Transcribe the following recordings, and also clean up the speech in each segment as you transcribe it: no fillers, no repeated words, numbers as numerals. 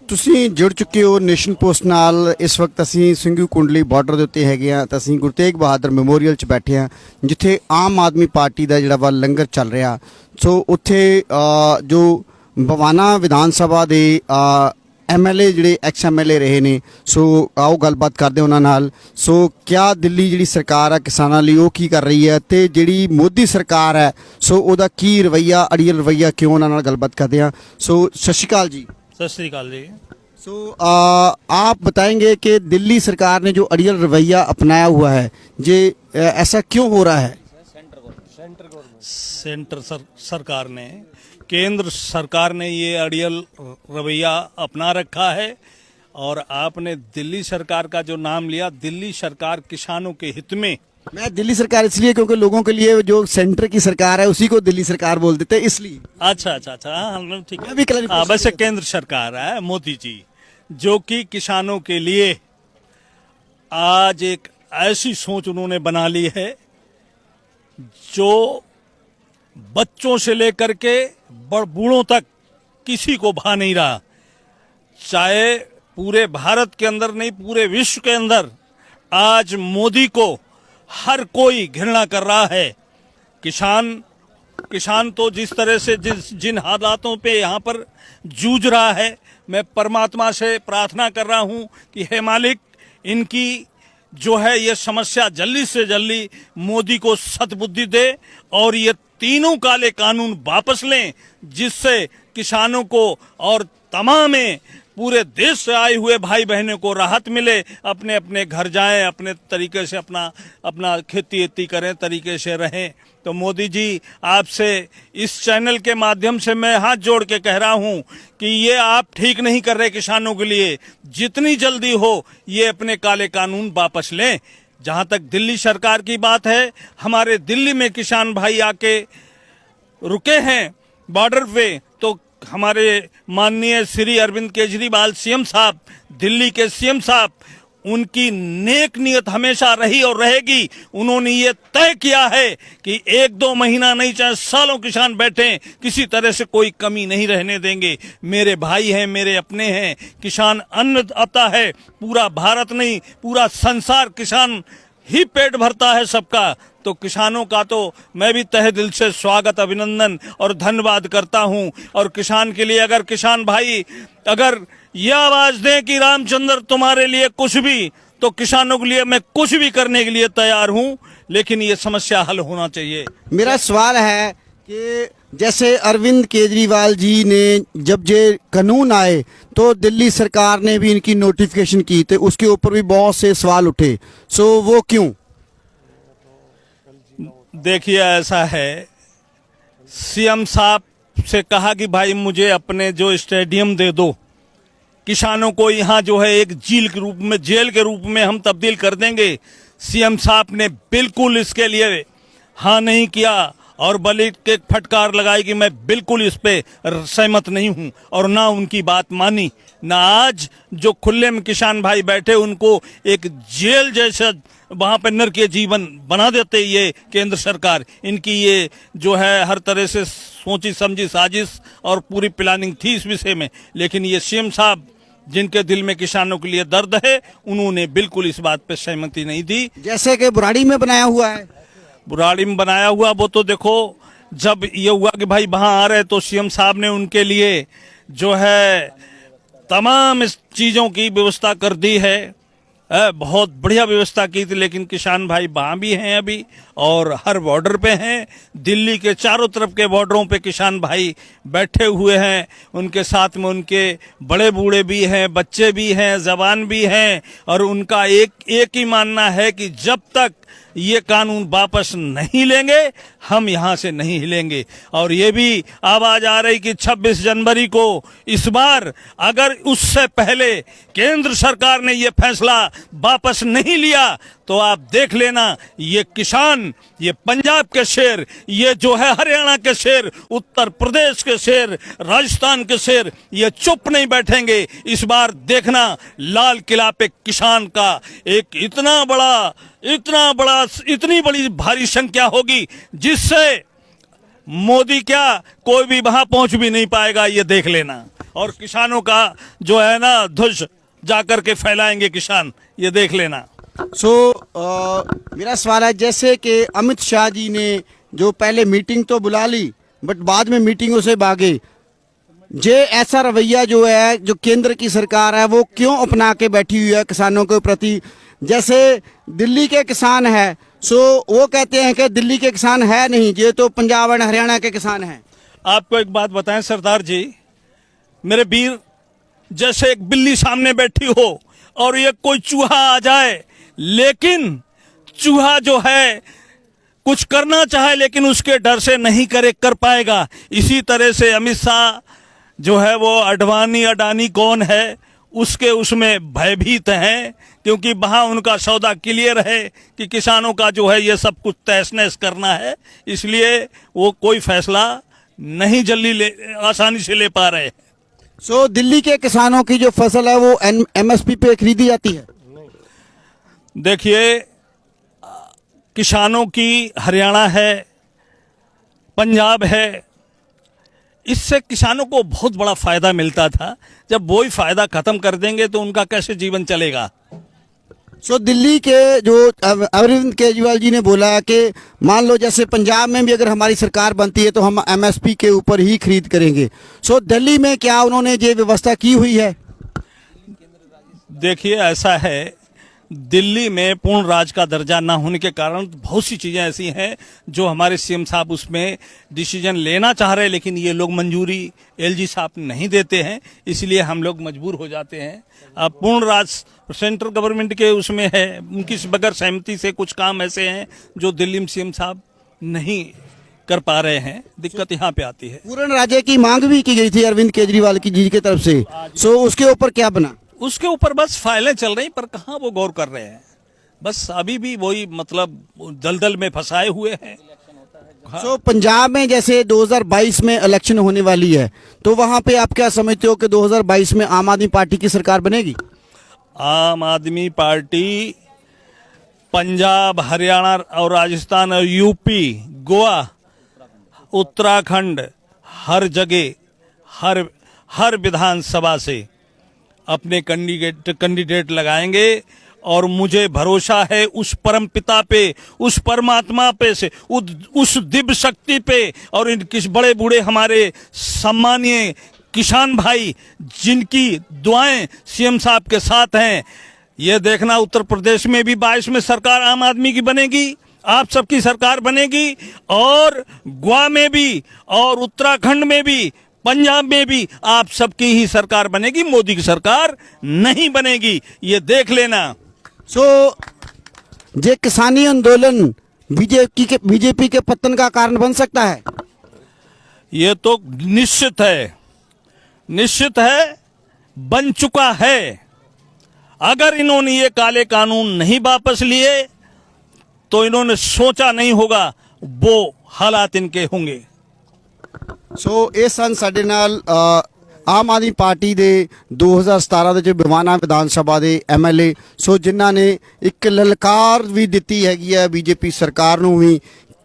ਤੁਸੀਂ ਜੁੜ ਚੁੱਕੇ ਹੋ ਨੇਸ਼ਨ ਪੋਸਟ ਨਾਲ। ਇਸ ਵਕਤ ਅਸੀਂ ਸਿੰਘੂ ਕੁੰਡਲੀ ਬਾਰਡਰ ਦੇ ਉੱਤੇ ਹੈਗੇ ਆ ਤਾਂ ਅਸੀਂ ਗੁਰੂ ਤੇਗ ਬਹਾਦਰ ਮੈਮੋਰੀਅਲ 'ਚ ਬੈਠੇ ਆ, ਜਿੱਥੇ ਆਮ ਆਦਮੀ ਪਾਰਟੀ ਦਾ ਜਿਹੜਾ ਵਾ ਲੰਗਰ ਚੱਲ ਰਿਹਾ। ਸੋ ਉੱਥੇ ਜੋ ਬਵਾਨਾ ਵਿਧਾਨ ਸਭਾ ਦੇ ਐਮਐਲਏ ਜਿਹੜੇ ਐਕਸ ਐਮਐਲਏ ਰਹੇ ਨੇ, ਸੋ ਆਓ ਗੱਲਬਾਤ ਕਰਦੇ ਉਹਨਾਂ ਨਾਲ। ਸੋ ਕਿਆ ਦਿੱਲੀ ਜਿਹੜੀ ਸਰਕਾਰ ਆ ਕਿਸਾਨਾਂ ਲਈ ਉਹ ਕੀ ਕਰ ਰਹੀ ਹੈ, ਤੇ ਜਿਹੜੀ ਮੋਦੀ ਸਰਕਾਰ ਹੈ ਸੋ ਉਹਦਾ ਕੀ ਰਵੱਈਆ, ਅੜੀਅਲ ਰਵੱਈਆ ਕਿਉਂ, ਉਹਨਾਂ ਨਾਲ ਗੱਲਬਾਤ ਕਰਦੇ ਆ। ਸੋ ਸਤਿ ਸ਼੍ਰੀ ਅਕਾਲ जी। सत श्रीकाल जी। सो आप बताएंगे कि दिल्ली सरकार ने जो अड़ियल रवैया अपनाया हुआ है, ये ऐसा क्यों हो रहा है? सरकार ने, केंद्र सरकार ने ये अड़ियल रवैया अपना रखा है। और आपने दिल्ली सरकार का जो नाम लिया, दिल्ली सरकार किसानों के हित में। मैं दिल्ली सरकार इसलिए क्योंकि लोगों के लिए जो सेंटर की सरकार है उसी को दिल्ली सरकार बोल देते हैं, इसलिए। अच्छा अच्छा अच्छा, हाँ ठीक मैं भी है। वैसे केंद्र सरकार है मोदी जी, जो कि किसानों के लिए आज एक ऐसी सोच उन्होंने बना ली है जो बच्चों से लेकर के बूढ़ों तक किसी को भा नहीं रहा। चाहे पूरे भारत के अंदर नहीं, पूरे विश्व के अंदर आज मोदी को हर कोई घृणा कर रहा है। किसान तो जिस तरह से जिन हालातों पे यहाँ पर जूझ रहा है, मैं परमात्मा से प्रार्थना कर रहा हूँ कि हे मालिक, इनकी जो है ये समस्या जल्दी से जल्दी मोदी को सद्बुद्धि दे और ये तीनों काले कानून वापस लें, जिससे किसानों को और तमाम पूरे देश से आए हुए भाई बहनों को राहत मिले, अपने अपने घर जाएं, अपने तरीके से अपना खेती करें, तरीके से रहें। तो मोदी जी, आपसे इस चैनल के माध्यम से मैं हाथ जोड़ के कह रहा हूं कि ये आप ठीक नहीं कर रहे किसानों के लिए। जितनी जल्दी हो ये अपने काले कानून वापस लें। जहां तक दिल्ली सरकार की बात है, हमारे दिल्ली में किसान भाई आके रुके हैं बॉर्डर पे, तो हमारे माननीय श्री अरविंद केजरीवाल सीएम साहब, दिल्ली के सीएम साहब, उनकी नेक नियत हमेशा रही और रहेगी। उन्होंने ये तय किया है कि 1-2 महीना नहीं, चाहे सालों किसान बैठे, किसी तरह से कोई कमी नहीं रहने देंगे। मेरे भाई हैं, मेरे अपने हैं, किसान अन्न आता है, पूरा भारत नहीं पूरा संसार किसान ही पेट भरता है सबका। तो किसानों का तो मैं भी तहे दिल से स्वागत, अभिनंदन और धन्यवाद करता हूं। और किसान के लिए अगर किसान भाई अगर ये आवाज दें कि रामचंद्र तुम्हारे लिए कुछ भी, तो किसानों के लिए मैं कुछ भी करने के लिए तैयार हूं, लेकिन ये समस्या हल होना चाहिए। मेरा सवाल है कि जैसे अरविंद केजरीवाल जी ने जब ये कानून आए तो दिल्ली सरकार ने भी इनकी नोटिफिकेशन की, तो उसके ऊपर भी बहुत से सवाल उठे। सो वो क्यों? देखिए, ऐसा है, सीएम साहब से कहा कि भाई मुझे अपने जो स्टेडियम दे दो, किसानों को यहाँ जो है एक जेल के रूप में हम तब्दील कर देंगे। सीएम साहब ने बिल्कुल इसके लिए हाँ नहीं किया और बल्कि एक फटकार लगाई कि मैं बिल्कुल इस पे सहमत नहीं हूं, और ना उनकी बात मानी। ना आज जो खुले में किसान भाई बैठे उनको एक जेल जैसा वहां पे नरकीय जीवन बना देते ये केंद्र सरकार। इनकी ये जो है हर तरह से सोची समझी साजिश और पूरी प्लानिंग थी इस विषय में, लेकिन ये सीएम साहब जिनके दिल में किसानों के लिए दर्द है, उन्होंने बिल्कुल इस बात पे सहमति नहीं दी। जैसे कि बुराड़ी में बनाया हुआ है, बुराड़ी में बनाया हुआ, वो तो देखो जब ये हुआ कि भाई वहां आ रहे तो सीएम साहब ने उनके लिए जो है तमाम इस चीजों की व्यवस्था कर दी है, बहुत बढ़िया व्यवस्था की थी। लेकिन किसान भाई वहां भी हैं अभी और हर बॉर्डर पे हैं। दिल्ली के चारों तरफ के बॉर्डरों पे किसान भाई बैठे हुए हैं, उनके साथ में उनके बड़े बूढ़े भी हैं, बच्चे भी हैं, जवान भी हैं। और उनका एक ही मानना है कि जब तक ये कानून वापस नहीं लेंगे हम यहां से नहीं हिलेंगे। और ये भी आवाज आ रही कि 26 जनवरी को इस बार अगर उससे पहले केंद्र सरकार ने ये फैसला वापस नहीं लिया तो आप देख लेना, ये किसान, ये पंजाब के शेर, ये जो है हरियाणा के शेर, उत्तर प्रदेश के शेर, राजस्थान के शेर, ये चुप नहीं बैठेंगे। इस बार देखना लाल किला पे किसान का एक इतनी बड़ी भारी संख्या होगी जिससे मोदी क्या कोई भी वहां पहुंच भी नहीं पाएगा, ये देख लेना। और किसानों का जो है ना ध्वज जाकर के फैलाएंगे किसान, ये देख लेना। मेरा सवाल है, जैसे कि अमित शाह जी ने जो पहले मीटिंग तो बुला ली बट बाद में मीटिंगों से भागे, जे ऐसा रवैया जो है जो केंद्र की सरकार है वो क्यों अपना के बैठी हुई है किसानों के प्रति? जैसे दिल्ली के किसान है सो वो कहते हैं कि दिल्ली के किसान है नहीं, ये तो पंजाब और हरियाणा के किसान हैं। आपको एक बात बताएं सरदार जी, मेरे वीर, जैसे एक बिल्ली सामने बैठी हो और ये कोई चूहा आ जाए, लेकिन चूहा जो है कुछ करना चाहे लेकिन उसके डर से नहीं कर पाएगा। इसी तरह से अमित शाह जो है वो अडानी कौन है उसके उसमें भयभीत हैं, क्योंकि वहां उनका सौदा क्लियर है कि किसानों का जो है ये सब कुछ तहस नहस करना है, इसलिए वो कोई फैसला नहीं जल्दी आसानी से ले पा रहे हैं। सो दिल्ली के किसानों की जो फसल है वो MSP पे खरीदी जाती है। देखिए, किसानों की हरियाणा है, पंजाब है, इससे किसानों को बहुत बड़ा फायदा मिलता था। जब वही फायदा खत्म कर देंगे तो उनका कैसे जीवन चलेगा? सो दिल्ली के जो अरविंद केजरीवाल जी ने बोला है कि मान लो जैसे पंजाब में भी अगर हमारी सरकार बनती है तो हम MSP के ऊपर ही खरीद करेंगे। सो दिल्ली में क्या उन्होंने ये व्यवस्था की हुई है? देखिए, ऐसा है, दिल्ली में पूर्ण राज का दर्जा ना होने के कारण बहुत सी चीज़ें ऐसी हैं जो हमारे CM साहब उसमें डिसीजन लेना चाह रहे हैं, लेकिन ये लोग मंजूरी LG साहब नहीं देते हैं, इसलिए हम लोग मजबूर हो जाते हैं। अब पूर्ण राज सेंट्रल गवर्नमेंट के उसमें है, उनकी बगैर सहमति से कुछ काम ऐसे हैं जो दिल्ली में CM साहब नहीं कर पा रहे हैं, दिक्कत यहाँ पे आती है। पूर्ण राज्य की मांग भी की गई थी अरविंद केजरीवाल की जी की तरफ से, सो उसके ऊपर क्या बना? उसके ऊपर बस फाइलें चल रही, पर कहाँ वो गौर कर रहे हैं, बस अभी भी वही मतलब दलदल में फंसाए हुए हैं। सो पंजाब में जैसे 2022 में इलेक्शन होने वाली है, तो वहां पे आप क्या समझते हो कि 2022 में आम आदमी पार्टी की सरकार बनेगी? आम आदमी पार्टी पंजाब, हरियाणा और राजस्थान और UP, गोवा, उत्तराखंड, हर जगह हर विधानसभा से अपने कैंडिडेट लगाएंगे, और मुझे भरोसा है उस परमपिता पे, उस परमात्मा पे से, उस दिव्य शक्ति पे, और इन किस बड़े बूढ़े हमारे सम्मानीय किसान भाई जिनकी दुआएं CM साहब के साथ हैं। ये देखना, उत्तर प्रदेश में भी 22 में सरकार आम आदमी की बनेगी, आप सबकी सरकार बनेगी, और गोवा में भी, और उत्तराखंड में भी, पंजाब में भी आप सबकी ही सरकार बनेगी, मोदी की सरकार नहीं बनेगी, ये देख लेना। सो ये किसानी आंदोलन बीजेपी के पतन का कारण बन सकता है? ये तो निश्चित है, बन चुका है। अगर इन्होंने ये काले कानून नहीं वापस लिए तो इन्होंने सोचा नहीं होगा वो हालात इनके होंगे। सो ਇਹ ਸਨ ਸਾਡੇ ਨਾਲ ਆਮ ਆਦਮੀ ਪਾਰਟੀ ਦੇ 2017 ਦੇ ਵਿੱਚ ਬਵਾਨਾ ਵਿਧਾਨ ਸਭਾ ਦੇ MLA, ਸੋ ਜਿਨ੍ਹਾਂ ਨੇ ਇੱਕ ਲਲਕਾਰ ਵੀ ਦਿੱਤੀ ਹੈਗੀ ਹੈ BJP ਸਰਕਾਰ ਨੂੰ ਵੀ,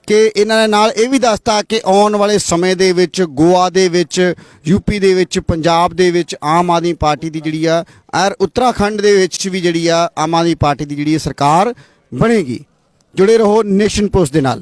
ਕਿ ਇਹਨਾਂ ਨੇ ਨਾਲ ਇਹ ਵੀ ਦੱਸਤਾ ਕਿ ਆਉਣ ਵਾਲੇ ਸਮੇਂ ਦੇ ਵਿੱਚ ਗੋਆ ਦੇ ਵਿੱਚ, UP ਦੇ ਵਿੱਚ, ਪੰਜਾਬ ਦੇ ਵਿੱਚ ਆਮ ਆਦਮੀ ਪਾਰਟੀ ਦੀ ਜਿਹੜੀ ਆ, ਔਰ ਉੱਤਰਾਖੰਡ ਦੇ ਵਿੱਚ ਵੀ ਜਿਹੜੀ ਆ ਆਮ ਆਦਮੀ ਪਾਰਟੀ ਦੀ ਜਿਹੜੀ ਸਰਕਾਰ ਬਣੇਗੀ। जुड़े रहो नेशन पोस्ट के नाल।